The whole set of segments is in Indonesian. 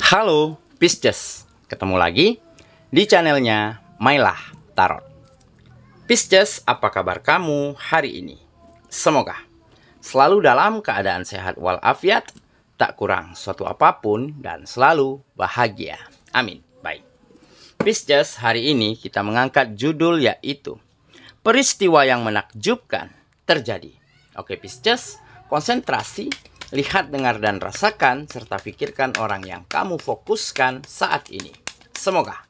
Halo Pisces, ketemu lagi di channelnya Mailah Tarot. Pisces, apa kabar kamu hari ini? Semoga selalu dalam keadaan sehat walafiat, tak kurang suatu apapun, dan selalu bahagia. Amin. Baik, Pisces, hari ini kita mengangkat judul yaitu peristiwa yang menakjubkan terjadi. Oke Pisces, konsentrasi, lihat, dengar, dan rasakan, serta pikirkan orang yang kamu fokuskan saat ini. Semoga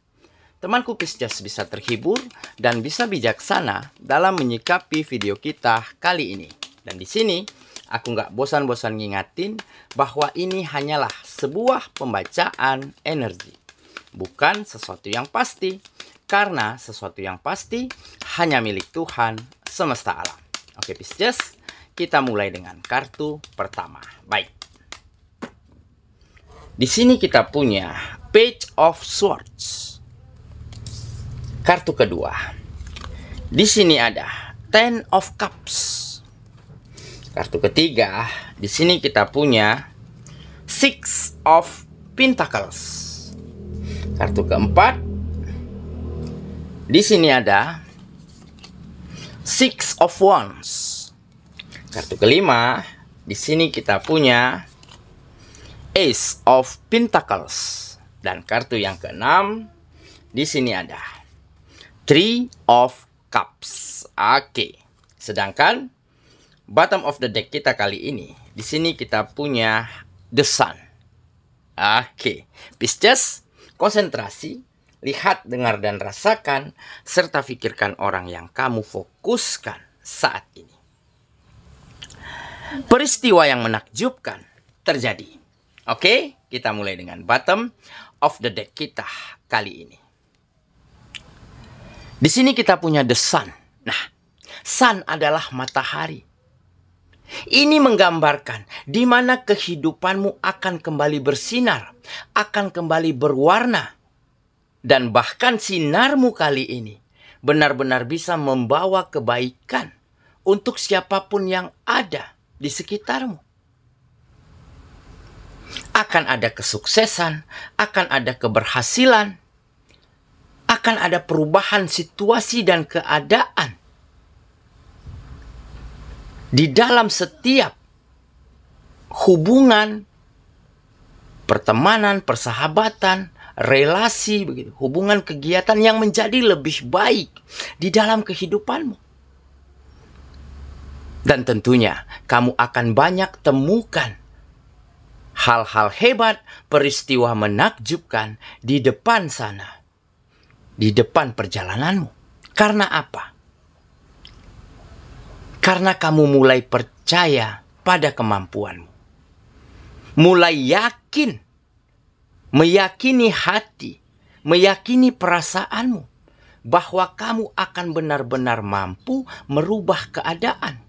temanku Pisces bisa terhibur dan bisa bijaksana dalam menyikapi video kita kali ini. Dan di sini aku nggak bosan-bosan ngingatin bahwa ini hanyalah sebuah pembacaan energi, bukan sesuatu yang pasti, karena sesuatu yang pasti hanya milik Tuhan semesta alam. Oke Pisces, kita mulai dengan kartu pertama. Baik. Di sini kita punya Page of Swords. Kartu kedua. Di sini ada Ten of Cups. Kartu ketiga, di sini kita punya Six of Pentacles. Kartu keempat, di sini ada Six of Wands. Kartu kelima, di sini kita punya Ace of Pentacles. Dan kartu yang keenam, di sini ada Three of Cups. Oke. Sedangkan bottom of the deck kita kali ini, di sini kita punya The Sun. Oke. Pisces, konsentrasi, lihat, dengar, dan rasakan, serta pikirkan orang yang kamu fokuskan saat ini. Peristiwa yang menakjubkan terjadi. Oke, kita mulai dengan bottom of the deck kita kali ini. Di sini kita punya The Sun. Nah, Sun adalah matahari. Ini menggambarkan di mana kehidupanmu akan kembali bersinar, akan kembali berwarna. Dan bahkan sinarmu kali ini benar-benar bisa membawa kebaikan untuk siapapun yang ada di sekitarmu. Akan ada kesuksesan, akan ada keberhasilan, akan ada perubahan situasi dan keadaan di dalam setiap hubungan, pertemanan, persahabatan, relasi, begitu, hubungan, kegiatan yang menjadi lebih baik di dalam kehidupanmu. Dan tentunya kamu akan banyak temukan hal-hal hebat, peristiwa menakjubkan di depan sana, di depan perjalananmu. Karena apa? Karena kamu mulai percaya pada kemampuanmu. Mulai yakin, meyakini hati, meyakini perasaanmu bahwa kamu akan benar-benar mampu merubah keadaan.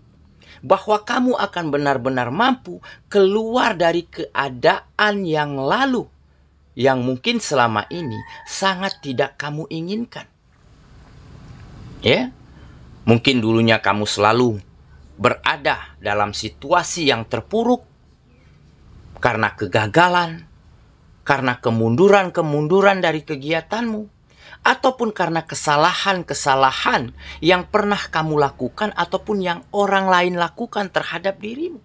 Bahwa kamu akan benar-benar mampu keluar dari keadaan yang lalu, yang mungkin selama ini sangat tidak kamu inginkan. Ya, mungkin dulunya kamu selalu berada dalam situasi yang terpuruk karena kegagalan, karena kemunduran-kemunduran dari kegiatanmu, ataupun karena kesalahan-kesalahan yang pernah kamu lakukan ataupun yang orang lain lakukan terhadap dirimu.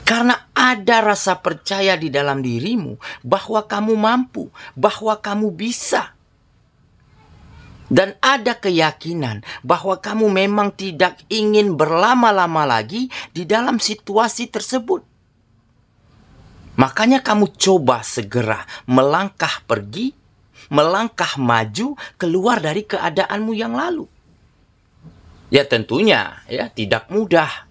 Karena ada rasa percaya di dalam dirimu bahwa kamu mampu, bahwa kamu bisa. Dan ada keyakinan bahwa kamu memang tidak ingin berlama-lama lagi di dalam situasi tersebut. Makanya kamu coba segera melangkah pergi, melangkah maju keluar dari keadaanmu yang lalu. Ya tentunya ya tidak mudah.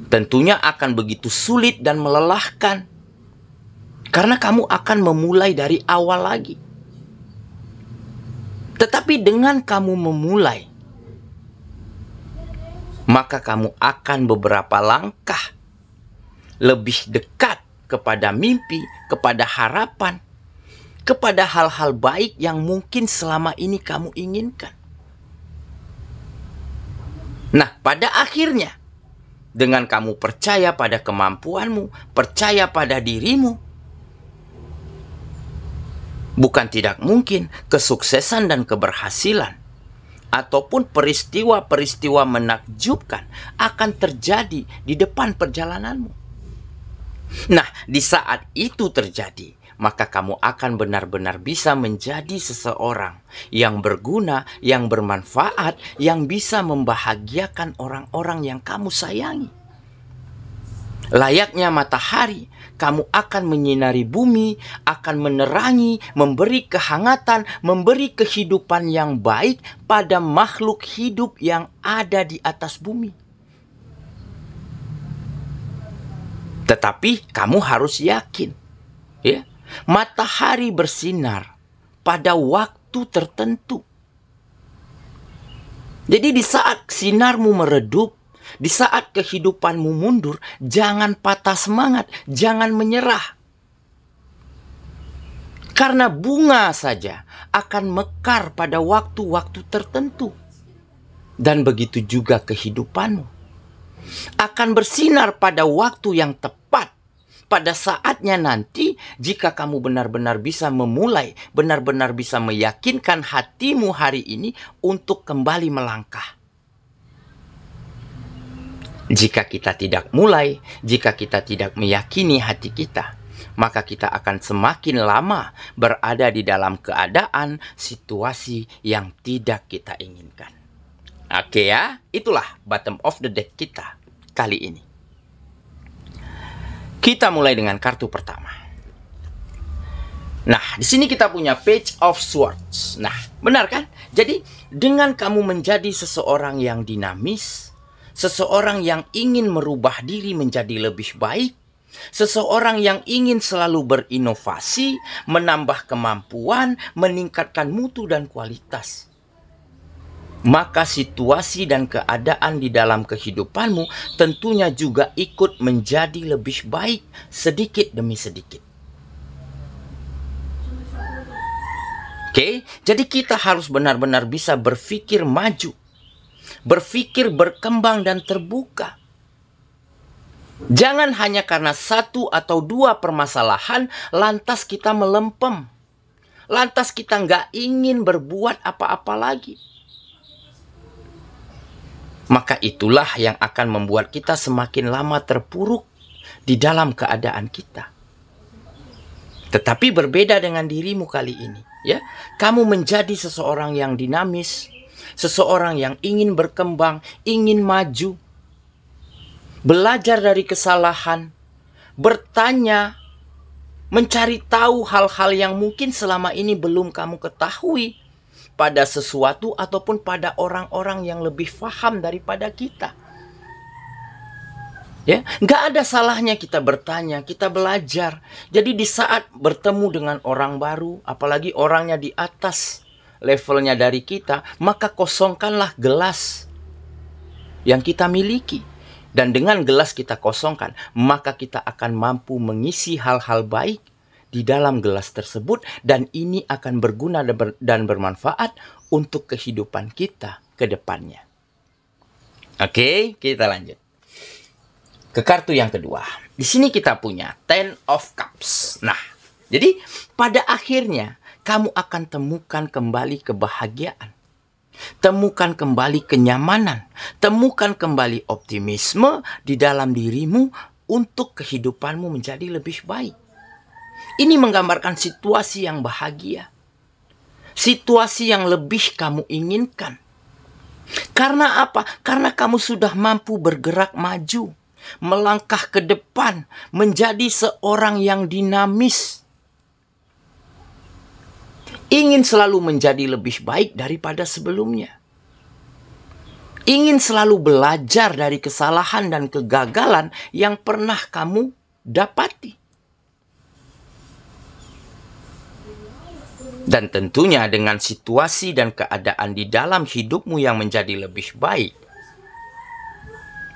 Tentunya akan begitu sulit dan melelahkan. Karena kamu akan memulai dari awal lagi. Tetapi dengan kamu memulai, maka kamu akan beberapa langkah lebih dekat kepada mimpi, kepada harapan, kepada hal-hal baik yang mungkin selama ini kamu inginkan. Nah, pada akhirnya dengan kamu percaya pada kemampuanmu, percaya pada dirimu, bukan tidak mungkin kesuksesan dan keberhasilan ataupun peristiwa-peristiwa menakjubkan akan terjadi di depan perjalananmu. Nah, di saat itu terjadi, maka kamu akan benar-benar bisa menjadi seseorang yang berguna, yang bermanfaat, yang bisa membahagiakan orang-orang yang kamu sayangi. Layaknya matahari, kamu akan menyinari bumi, akan menerangi, memberi kehangatan, memberi kehidupan yang baik pada makhluk hidup yang ada di atas bumi. Tetapi kamu harus yakin, ya, matahari bersinar pada waktu tertentu. Jadi di saat sinarmu meredup, di saat kehidupanmu mundur, jangan patah semangat, jangan menyerah. Karena bunga saja akan mekar pada waktu-waktu tertentu. Dan begitu juga kehidupanmu akan bersinar pada waktu yang tepat. Pada saatnya nanti, jika kamu benar-benar bisa memulai, benar-benar bisa meyakinkan hatimu hari ini untuk kembali melangkah. Jika kita tidak mulai, jika kita tidak meyakini hati kita, maka kita akan semakin lama berada di dalam keadaan situasi yang tidak kita inginkan. Oke ya, itulah bottom of the deck kita kali ini. Kita mulai dengan kartu pertama. Nah, di sini kita punya Page of Swords. Nah, benar kan? Jadi, dengan kamu menjadi seseorang yang dinamis, seseorang yang ingin merubah diri menjadi lebih baik, seseorang yang ingin selalu berinovasi, menambah kemampuan, meningkatkan mutu dan kualitas, maka situasi dan keadaan di dalam kehidupanmu tentunya juga ikut menjadi lebih baik sedikit demi sedikit. Oke, jadi kita harus benar-benar bisa berpikir maju, berpikir berkembang dan terbuka. Jangan hanya karena satu atau dua permasalahan lantas kita melempem, lantas kita nggak ingin berbuat apa-apa lagi. Maka itulah yang akan membuat kita semakin lama terpuruk di dalam keadaan kita. Tetapi berbeda dengan dirimu kali ini, ya. Kamu menjadi seseorang yang dinamis, seseorang yang ingin berkembang, ingin maju, belajar dari kesalahan, bertanya, mencari tahu hal-hal yang mungkin selama ini belum kamu ketahui pada sesuatu ataupun pada orang-orang yang lebih paham daripada kita. Ya, nggak ada salahnya kita bertanya, kita belajar. Jadi di saat bertemu dengan orang baru, apalagi orangnya di atas levelnya dari kita, maka kosongkanlah gelas yang kita miliki. Dan dengan gelas kita kosongkan, maka kita akan mampu mengisi hal-hal baik di dalam gelas tersebut, dan ini akan berguna dan bermanfaat untuk kehidupan kita ke depannya. Oke, kita lanjut ke kartu yang kedua. Di sini kita punya Ten of Cups. Nah, jadi pada akhirnya kamu akan temukan kembali kebahagiaan, temukan kembali kenyamanan, temukan kembali optimisme di dalam dirimu untuk kehidupanmu menjadi lebih baik. Ini menggambarkan situasi yang bahagia, situasi yang lebih kamu inginkan. Karena apa? Karena kamu sudah mampu bergerak maju, melangkah ke depan, menjadi seorang yang dinamis, ingin selalu menjadi lebih baik daripada sebelumnya, ingin selalu belajar dari kesalahan dan kegagalan yang pernah kamu dapati. Dan tentunya dengan situasi dan keadaan di dalam hidupmu yang menjadi lebih baik,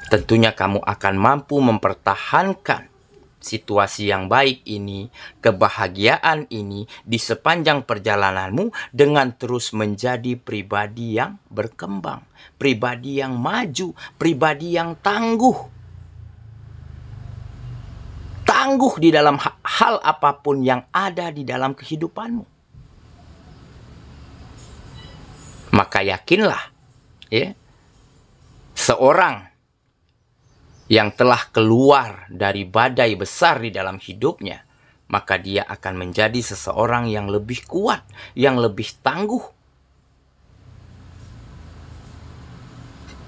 tentunya kamu akan mampu mempertahankan situasi yang baik ini, kebahagiaan ini di sepanjang perjalananmu dengan terus menjadi pribadi yang berkembang, pribadi yang maju, pribadi yang tangguh. tangguh di dalam hal apapun yang ada di dalam kehidupanmu. Maka yakinlah, ya, seorang yang telah keluar dari badai besar di dalam hidupnya, maka dia akan menjadi seseorang yang lebih kuat, yang lebih tangguh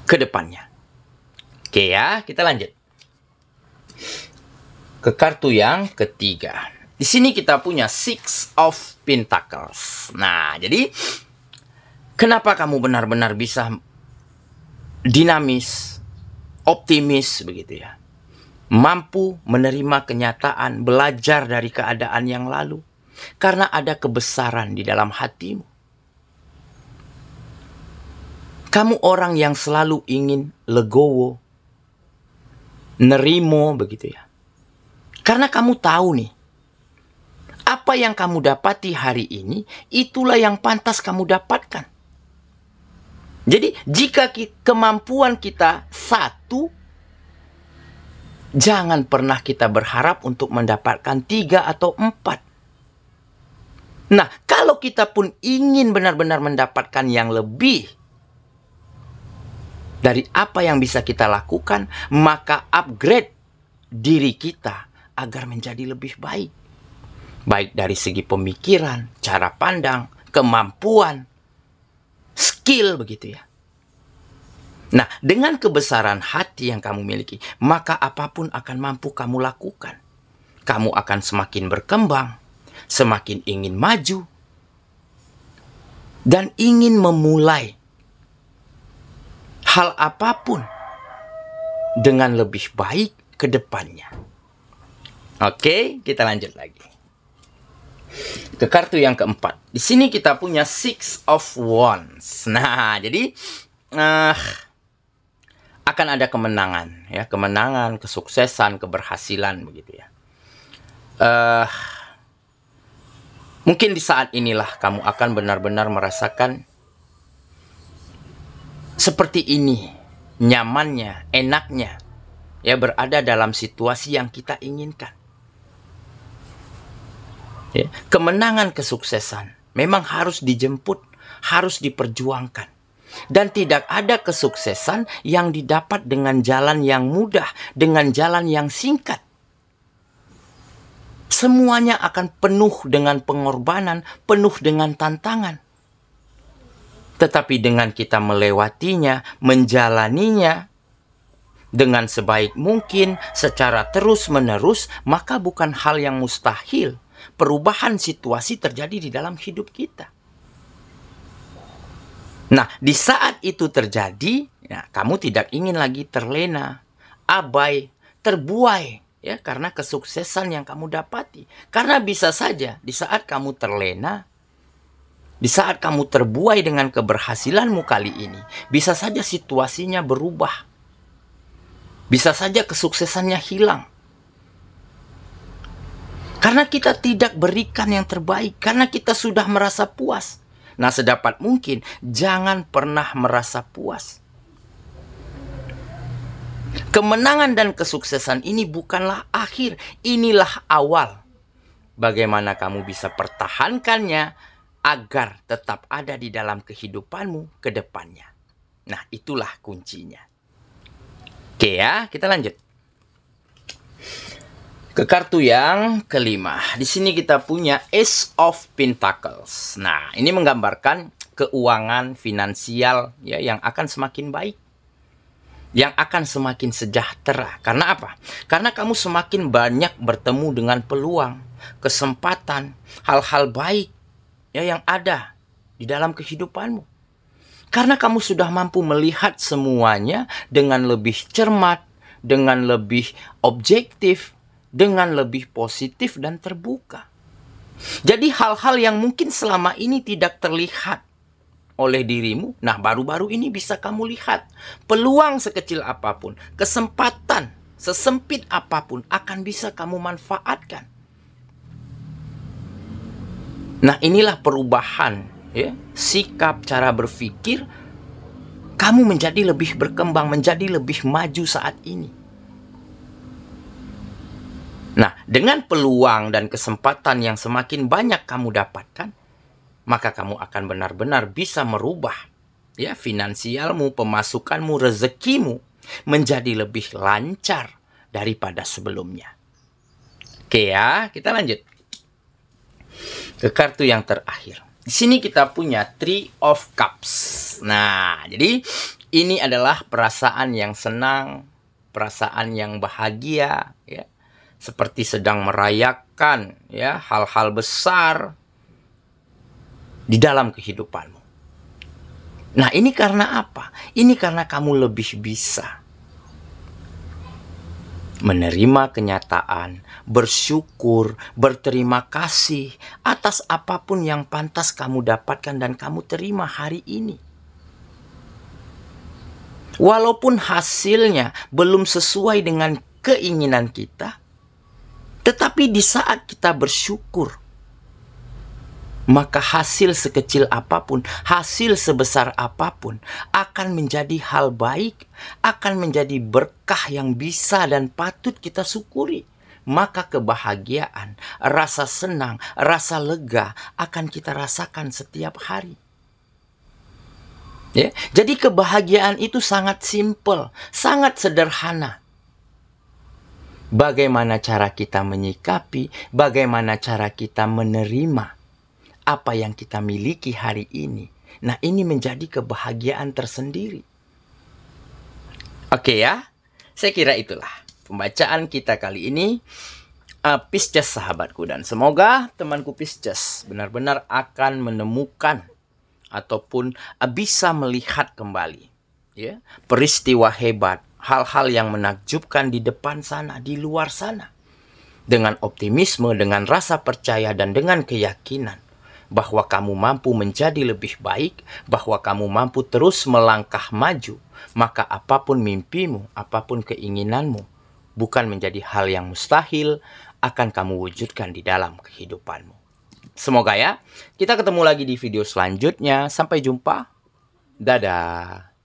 ke depannya. Oke ya, kita lanjut ke kartu yang ketiga. Di sini kita punya Six of Pentacles. Nah, jadi kenapa kamu benar-benar bisa dinamis, optimis begitu ya? Mampu menerima kenyataan, belajar dari keadaan yang lalu. Karena ada kebesaran di dalam hatimu. Kamu orang yang selalu ingin legowo, nerimo begitu ya. Karena kamu tahu nih, apa yang kamu dapati hari ini, itulah yang pantas kamu dapatkan. Jadi jika kemampuan kita satu, jangan pernah kita berharap untuk mendapatkan 3 atau 4. Nah, kalau kita pun ingin benar-benar mendapatkan yang lebih dari apa yang bisa kita lakukan, maka upgrade diri kita agar menjadi lebih baik. Baik dari segi pemikiran, cara pandang, kemampuan, skill begitu ya. Nah, dengan kebesaran hati yang kamu miliki, maka apapun akan mampu kamu lakukan. Kamu akan semakin berkembang, semakin ingin maju, dan ingin memulai hal apapun dengan lebih baik ke depannya. Oke, kita lanjut lagi ke kartu yang keempat. Di sini kita punya Six of Wands. Nah, jadi akan ada kemenangan, ya, kemenangan, kesuksesan, keberhasilan begitu ya. Mungkin di saat inilah kamu akan benar-benar merasakan seperti ini, nyamannya, enaknya, ya, berada dalam situasi yang kita inginkan. Ya, kemenangan, kesuksesan memang harus dijemput, harus diperjuangkan. Dan tidak ada kesuksesan yang didapat dengan jalan yang mudah, dengan jalan yang singkat. Semuanya akan penuh dengan pengorbanan, penuh dengan tantangan. Tetapi dengan kita melewatinya, menjalaninya dengan sebaik mungkin, secara terus-menerus, maka bukan hal yang mustahil. Perubahan situasi terjadi di dalam hidup kita. Nah, di saat itu terjadi, ya, kamu tidak ingin lagi terlena, abai, terbuai, ya, karena kesuksesan yang kamu dapati. Karena bisa saja di saat kamu terlena, di saat kamu terbuai dengan keberhasilanmu kali ini, bisa saja situasinya berubah. Bisa saja kesuksesannya hilang. Karena kita tidak berikan yang terbaik, karena kita sudah merasa puas. Nah, sedapat mungkin jangan pernah merasa puas. Kemenangan dan kesuksesan ini bukanlah akhir, inilah awal. Bagaimana kamu bisa pertahankannya agar tetap ada di dalam kehidupanmu ke depannya. Nah, itulah kuncinya. Oke ya, kita lanjut ke kartu yang kelima. Di sini kita punya Ace of Pentacles. Nah, ini menggambarkan keuangan finansial, ya, yang akan semakin baik, yang akan semakin sejahtera. Karena apa? Karena kamu semakin banyak bertemu dengan peluang, kesempatan, hal-hal baik, ya, yang ada di dalam kehidupanmu. Karena kamu sudah mampu melihat semuanya dengan lebih cermat, dengan lebih objektif, dengan lebih positif dan terbuka. Jadi hal-hal yang mungkin selama ini tidak terlihat oleh dirimu, nah baru-baru ini bisa kamu lihat. Peluang sekecil apapun, kesempatan sesempit apapun akan bisa kamu manfaatkan. Nah, inilah perubahan, ya, sikap, cara berpikir. Kamu menjadi lebih berkembang, menjadi lebih maju saat ini. Nah, dengan peluang dan kesempatan yang semakin banyak kamu dapatkan, maka kamu akan benar-benar bisa merubah ya finansialmu, pemasukanmu, rezekimu menjadi lebih lancar daripada sebelumnya. Oke ya, kita lanjut ke kartu yang terakhir. Di sini kita punya Three of Cups. Nah, jadi ini adalah perasaan yang senang, perasaan yang bahagia, ya, seperti sedang merayakan ya hal-hal besar di dalam kehidupanmu. Nah, ini karena apa? Ini karena kamu lebih bisa menerima kenyataan, bersyukur, berterima kasih atas apapun yang pantas kamu dapatkan dan kamu terima hari ini. Walaupun hasilnya belum sesuai dengan keinginan kita, tetapi di saat kita bersyukur, maka hasil sekecil apapun, hasil sebesar apapun akan menjadi hal baik, akan menjadi berkah yang bisa dan patut kita syukuri. Maka kebahagiaan, rasa senang, rasa lega akan kita rasakan setiap hari. Ya, jadi kebahagiaan itu sangat simpel, sangat sederhana. Bagaimana cara kita menyikapi, bagaimana cara kita menerima apa yang kita miliki hari ini. Nah, ini menjadi kebahagiaan tersendiri. Oke ya, saya kira itulah pembacaan kita kali ini. Pisces sahabatku, dan semoga temanku Pisces benar-benar akan menemukan ataupun bisa melihat kembali ya peristiwa hebat, hal-hal yang menakjubkan di depan sana, di luar sana, dengan optimisme, dengan rasa percaya, dan dengan keyakinan bahwa kamu mampu menjadi lebih baik, bahwa kamu mampu terus melangkah maju. Maka apapun mimpimu, apapun keinginanmu, bukan menjadi hal yang mustahil, akan kamu wujudkan di dalam kehidupanmu. Semoga ya, kita ketemu lagi di video selanjutnya. Sampai jumpa. Dadah.